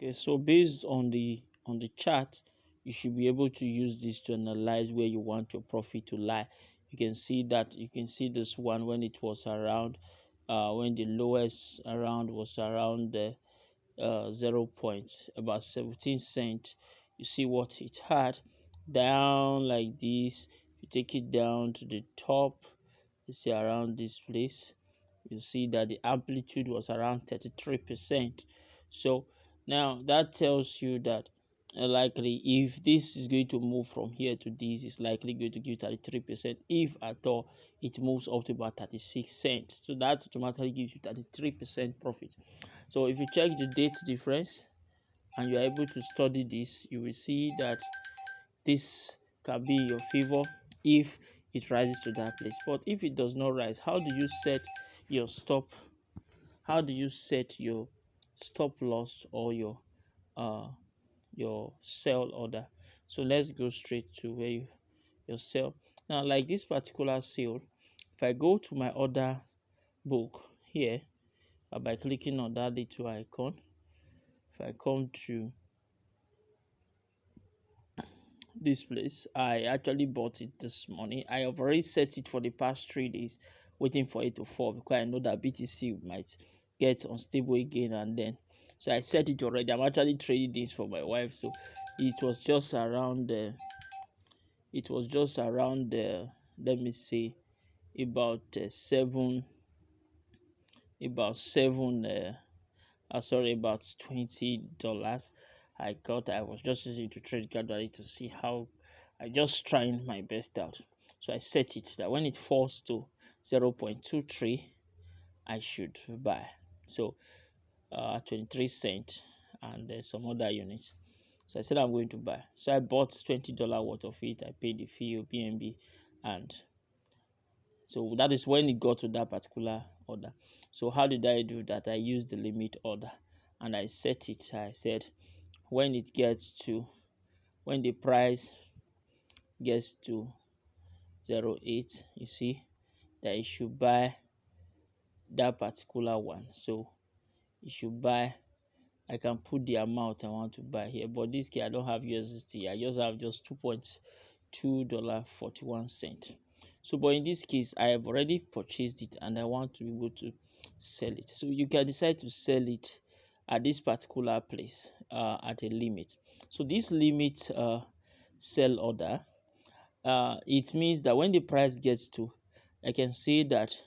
Okay, so based on the chart, you should be able to use this to analyze where you want your profit to lie. You can see this one when it was around when the lowest around was around the 0 point about 17 cents. You see what it had down like this. If you take it down to the top, you see around this place, you see that the amplitude was around 33%. So now that tells you that likely if this is going to move from here to this, it's likely going to give 33%. If at all it moves up to about 36 cents, so that automatically gives you 33% profit. So if you check the date difference and you are able to study this, you will see that this can be in your favor if it rises to that place. But if it does not rise, how do you set your stop loss or your sell order? So let's go straight to where your sell. Now, like this particular sale, if I go to my order book here by clicking on that little icon, if I come to this place, I actually bought it this morning. I have already set it for the past 3 days, waiting for it to fall because I know that BTC might get unstable again, and then so I set it already. I'm actually trading this for my wife, so it was just around let me say about about $20. I was just using to trade gradually to see how I just trying my best out. So I set it that when it falls to 0.23, I should buy. So 23 cents and there's some other units. So I said I'm going to buy. So I bought $20 worth of it. I paid the fee of BNB, and so that is when it got to that particular order. So how did I do that? I used the limit order and I set it. I said when the price gets to 0.8, you see that you should buy that particular one. So you should buy. I can put the amount I want to buy here, but this case I don't have USDT. I just have $2.41. So but in this case I have already purchased it and I want to be able to sell it. So you can decide to sell it at this particular place at a limit. So this limit sell order, it means that when the price gets to, I can say that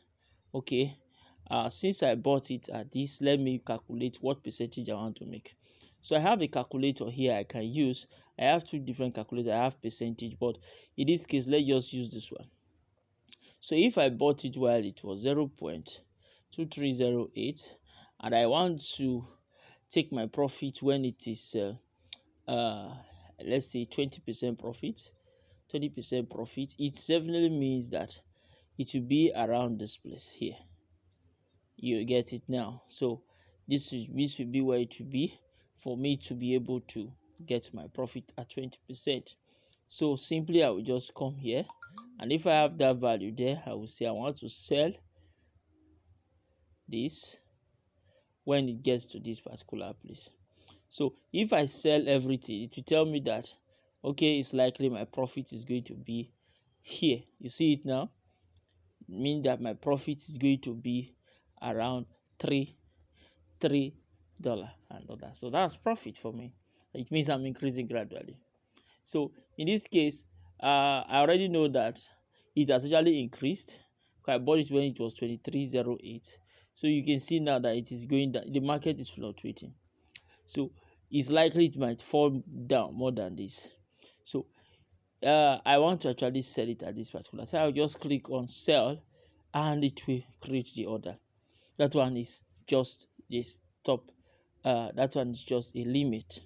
okay, since I bought it at this, let me calculate what percentage I want to make. So I have a calculator here I can use. I have two different calculators. I have percentage, but in this case let's just use this one. So if I bought it while it was 0.2308 and I want to take my profit when it is let's say 20% profit, 20% profit, it definitely means that it will be around this place here. You get it now. So this will be where it will be for me to be able to get my profit at 20%. So simply I will just come here, and if I have that value there, I will say I want to sell this when it gets to this particular place. So if I sell everything, it will tell me that okay, it's likely my profit is going to be here. You see it now? It means that my profit is going to be around $3 and all that. So that's profit for me. It means I'm increasing gradually. So in this case, I already know that it has actually increased. I bought it when it was 23.08. So you can see now that it is going down. The market is fluctuating. So it's likely it might fall down more than this. So I want to actually sell it at this particular. So I'll just click on sell and it will create the order. That one is just a stop. That one is just a limit.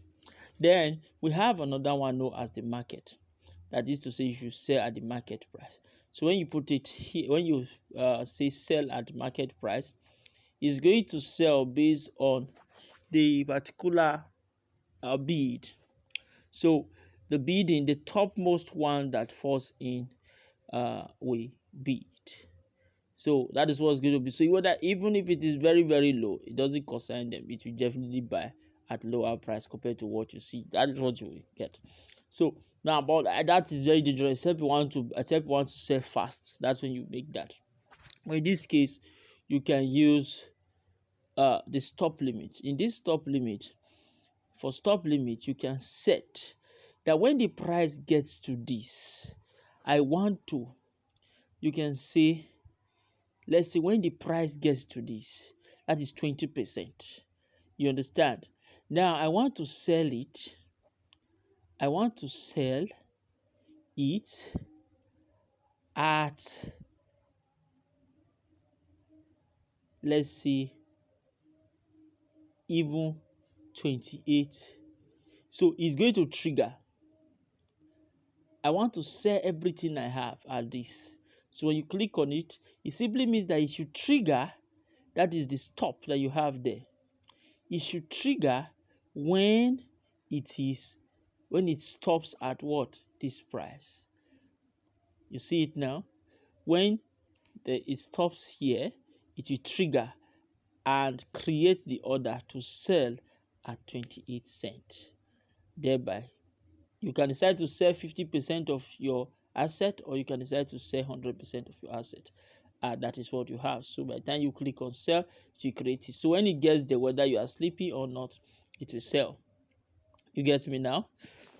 Then we have another one known as the market. That is to say you should sell at the market price. So when you put it here, when you say sell at market price, it's going to sell based on the particular bid. So the bidding, the topmost one that falls in, we bid. So that is what's going to be. So whether even if it is very very low, it doesn't concern them. It will definitely buy at lower price compared to what you see. That is what you will get. So now, but that is very dangerous except you want to sell fast. That's when you make that. But in this case, you can use the stop limit. In this stop limit, for stop limit, you can set that when the price gets to this, you can say, let's say when the price gets to this, that is 20%. You understand? Now I want to sell it. I want to sell it at, let's say, even 28. So it's going to trigger. I want to sell everything I have at this. So when you click on it, it simply means that it should trigger. That is the stop that you have there. It should trigger when it stops at what? This price. You see it now? When it stops here, it will trigger and create the order to sell at 28 cents. Thereby, you can decide to sell 50% of your asset, or you can decide to sell 100% of your asset. That is what you have. So by the time you click on sell, it will create it. So when it gets there, whether you are sleepy or not, it will sell. You get me now?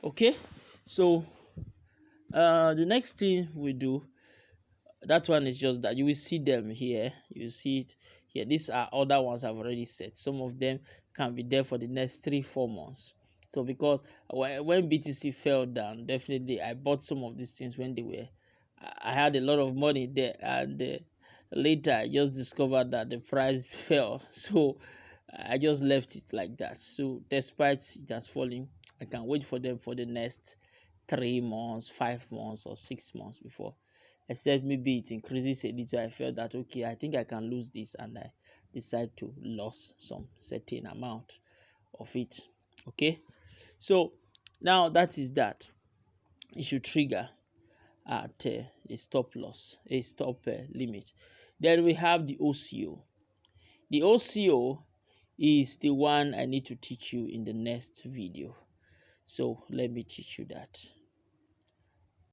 Okay. So the next thing we do, that one is just that you will see them here. You see it here. These are other ones I've already set. Some of them can be there for the next 3-4 months. So because when BTC fell down, definitely I bought some of these things when I had a lot of money there, and later I just discovered that the price fell. So I just left it like that. So despite it has fallen, I can wait for them for the next 3 months, 5 months, or 6 months before, except maybe it increases a little. I felt that okay, I think I can lose this, and I decide to lose some certain amount of it. Okay, so now that is that. It should trigger at a stop loss, a stop limit. Then we have the OCO. The OCO is the one I need to teach you in the next video. So let me teach you that.